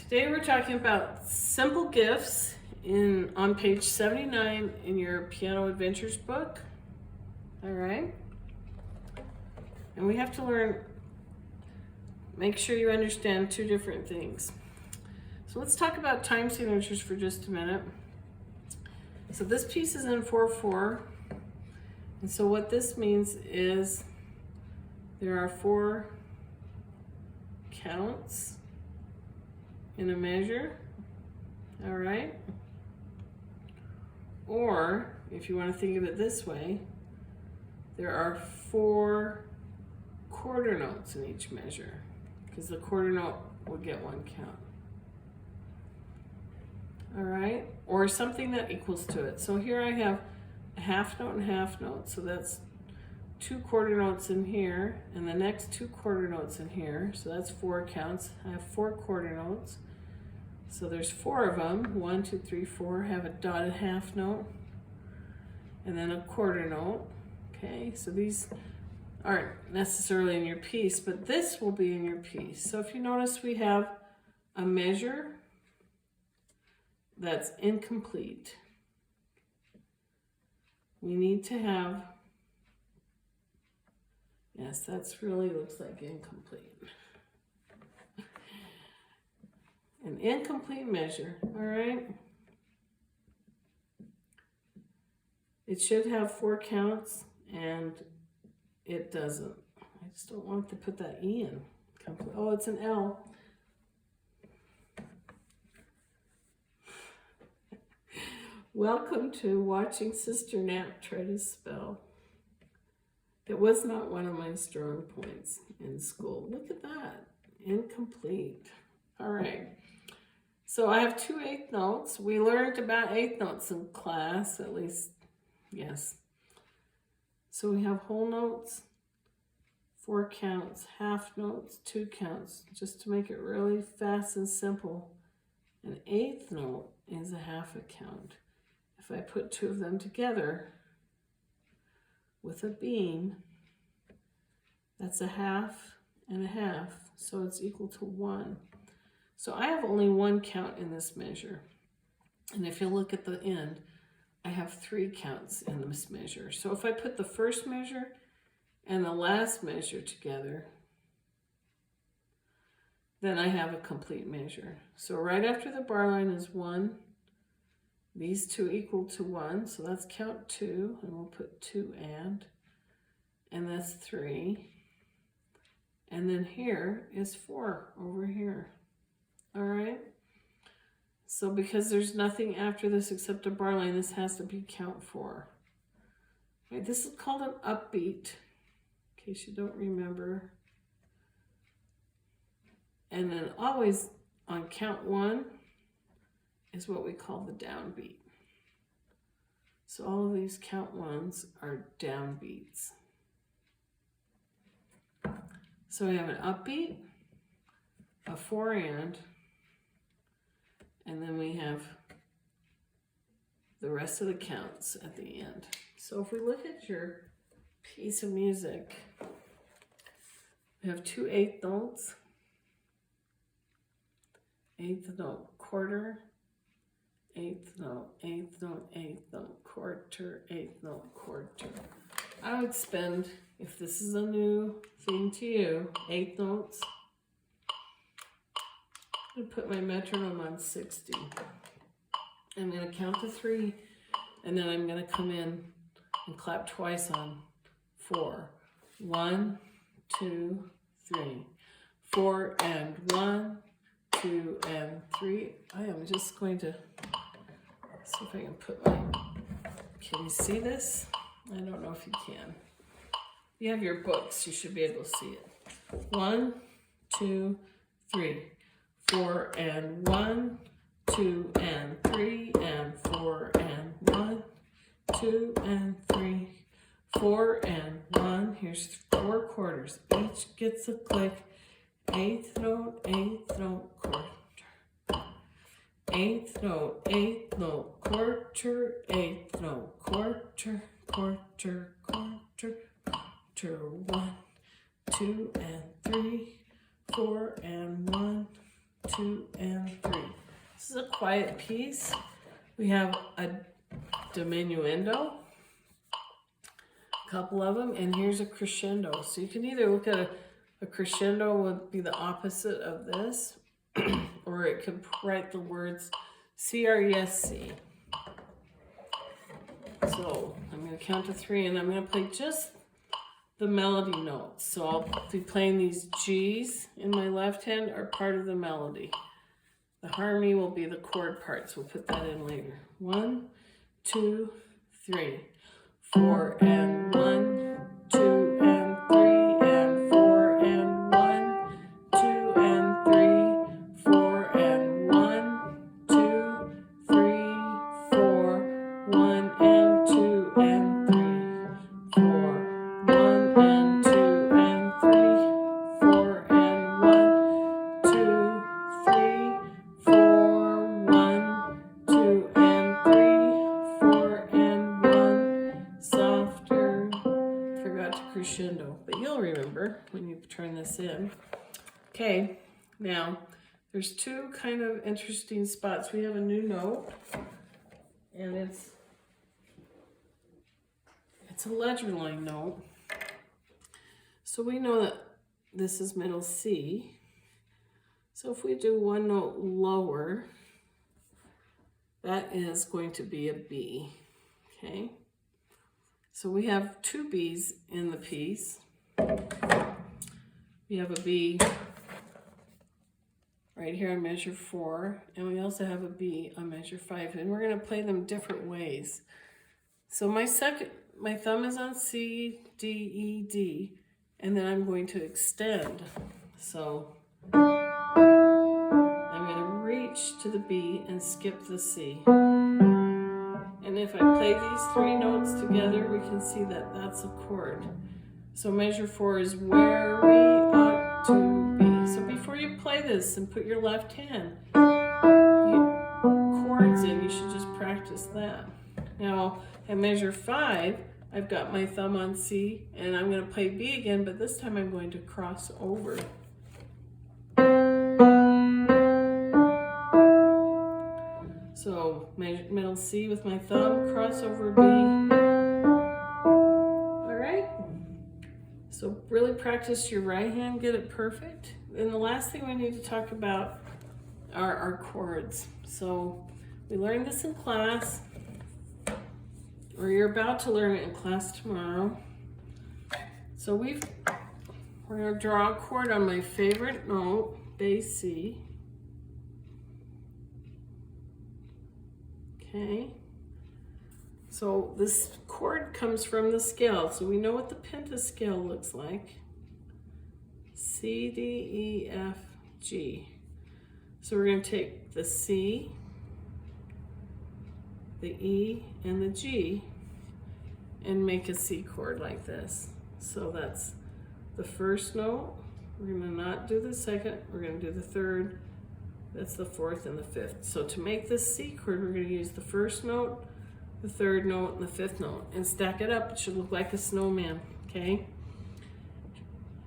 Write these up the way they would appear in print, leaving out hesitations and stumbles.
Today we're talking about simple gifts on page 79 in your Piano Adventures book. All right. And we have to learn, make sure you understand two different things. So let's talk about time signatures for just a minute. So this piece is in 4/4. And so what this means is there are 4 counts in a measure, all right? Or if you want to think of it this way, there are 4 quarter notes in each measure, because the quarter note will get 1 count. All right, or something that equals to it. So here I have a half note and half note, so that's 2 quarter notes in here, and the next 2 quarter notes in here, so that's 4 counts. I have 4 quarter notes, so there's 4 of them. 1, 2, 3, 4. Have a dotted half note, and then a quarter note. Okay, so these aren't necessarily in your piece, but this will be in your piece. So if you notice, we have a measure that's incomplete. We need to have, yes, that's really looks like incomplete. An incomplete measure, all right? It should have 4 counts, and it doesn't. I just don't want to put that E in. Oh, it's an L. Welcome to watching Sister Nat try to spell. It was not one of my strong points in school. Look at that, incomplete. All right, so I have 2 eighth notes. We learned about eighth notes in class, at least, yes. So we have whole notes, 4 counts, half notes, 2 counts. Just to make it really fast and simple, an eighth note is a half a count. If I put 2 of them together with a bean, that's a half and a half, so it's equal to 1. So I have only 1 count in this measure. And if you look at the end, I have 3 counts in this measure. So if I put the first measure and the last measure together, then I have a complete measure. So right after the bar line is 1. These 2 equal to 1, so that's count 2, and we'll put 2 and that's 3. And then here is 4 over here. All right? So because there's nothing after this except a bar line, this has to be count 4. Right, this is called an upbeat, in case you don't remember. And then always on count 1 is what we call the downbeat. So all of these count 1s are downbeats. So we have an upbeat, a 4 and then we have the rest of the counts at the end. So if we look at your piece of music, we have 2 eighth notes, eighth note, quarter, eighth note, eighth note, eighth note, quarter, eighth note, quarter. I would spend, if this is a new thing to you, eighth notes. I'm gonna put my metronome on 60. I'm gonna count to 3, and then I'm gonna come in and clap twice on 4. 1, 2, 3. 4 and 1, 2 and 3. I am just going to see if I can put my, can you see this? I don't know if you can. You have your books, you should be able to see it. 1, 2, 3. 4 and 1, 2 and 3, and 4 and 1, 2 and 3. 4 and 1, here's 4 quarters. Each gets a click. Eighth note, quarter. Eighth note, quarter, eighth note, quarter, quarter, quarter, quarter. 1, 2 and 3, 4 and 1, 2, and 3. This is a quiet piece. We have a diminuendo, a couple of them, and here's a crescendo. So you can either look at a crescendo would be the opposite of this, or it could write the words C-R-E-S-C. So I'm going to count to 3, and I'm going to play just the melody notes. So I'll be playing these G's in my left hand are part of the melody. The harmony will be the chord parts. We'll put that in later. 1, 2, 3, 4, and 1, 2, and 3, and 4, and 1, 2, and 3, 4, and 1, 2, 3, 4, 1, and 2, and 3, 4, 1, and 2, and 3, 4, and 1, 2, 3, 4, 1, 2, and 3, 4, and 1. Softer. Forgot to crescendo, but you'll remember when you turn this in. Okay, now there's two kind of interesting spots. We have a new note, and it's a ledger line note. So we know that this is middle C. So if we do one note lower, that is going to be a B, okay? So we have two B's in the piece. We have a B right here on measure 4, and we also have a B on measure 5, and we're gonna play them different ways. So my thumb is on C, D, E, D, and then I'm going to extend. So I'm going to reach to the B and skip the C. And if I play these three notes together, we can see that that's a chord. So measure 4 is where we ought to be. So before you play this and put your left hand chords in, you should just practice that. Now at measure 5, I've got my thumb on C, and I'm going to play B again, but this time I'm going to cross over. So middle C with my thumb, cross over B. All right? So really practice your right hand, get it perfect. And the last thing we need to talk about are our chords. So we learned this in class, or you're about to learn it in class tomorrow. So we're going to draw a chord on my favorite note, bass C. Okay. So this chord comes from the scale. So we know what the pentascale looks like. C, D, E, F, G. So we're going to take the C, the E, and the G, and make a C chord like this. So that's the first note. We're going to not do the second. We're going to do the third. That's the fourth and the fifth. So to make this C chord, we're going to use the first note, the third note, and the fifth note, and stack it up. It should look like a snowman, okay?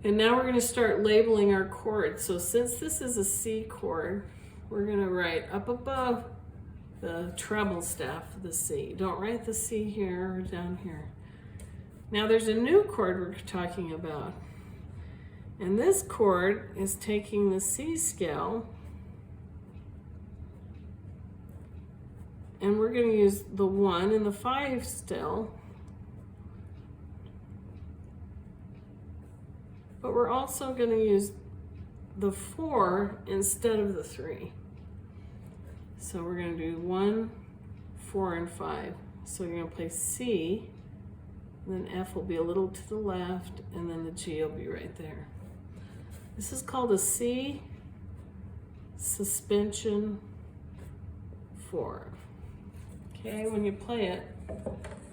And now we're going to start labeling our chords. So since this is a C chord, we're going to write up above the treble staff of the C. Don't write the C here or down here. Now there's a new chord we're talking about. And this chord is taking the C scale, and we're going to use the 1 and the 5 still. But we're also going to use the 4 instead of the 3. So we're going to do 1, 4, and 5. So you're going to play C, and then F will be a little to the left, and then the G will be right there. This is called a C suspension 4. Okay, when you play it,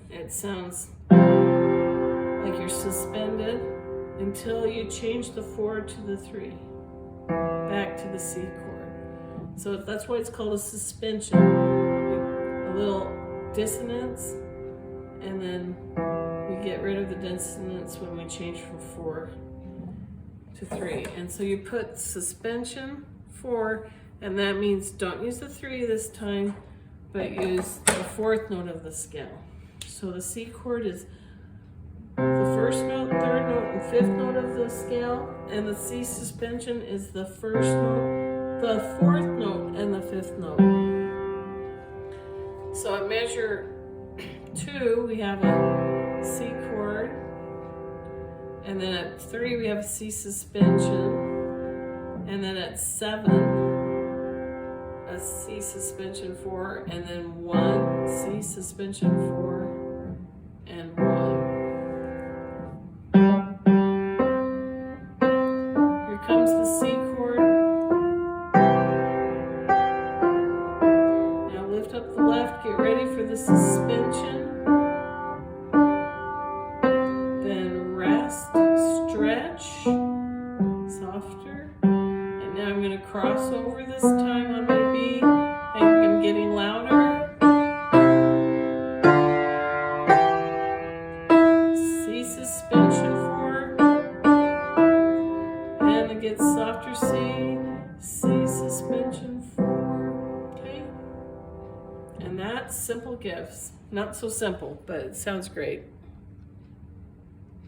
it sounds like you're suspended until you change the 4 to the 3, back to the C chord. So that's why it's called a suspension. A little dissonance, and then we get rid of the dissonance when we change from 4 to 3. And so you put suspension 4, and that means don't use the 3 this time, but use the 4th note of the scale. So the C chord is the 1st note, 3rd note, and 5th note of the scale, and the C suspension is the 1st note, the 4th note, and the 5th note. So at measure 2, we have a C chord, and then at 3 we have a C suspension, and then at 7 a C suspension 4, and then 1 C suspension 4, and 1. Here comes the C chord. Now lift up the left, get ready for the suspension. Then rest, stretch, softer. And now I'm going to cross over this time on my B. I'm getting louder. C suspension 4. And it gets softer C. C suspension 4. Okay? And that's Simple Gifts. Not so simple, but it sounds great.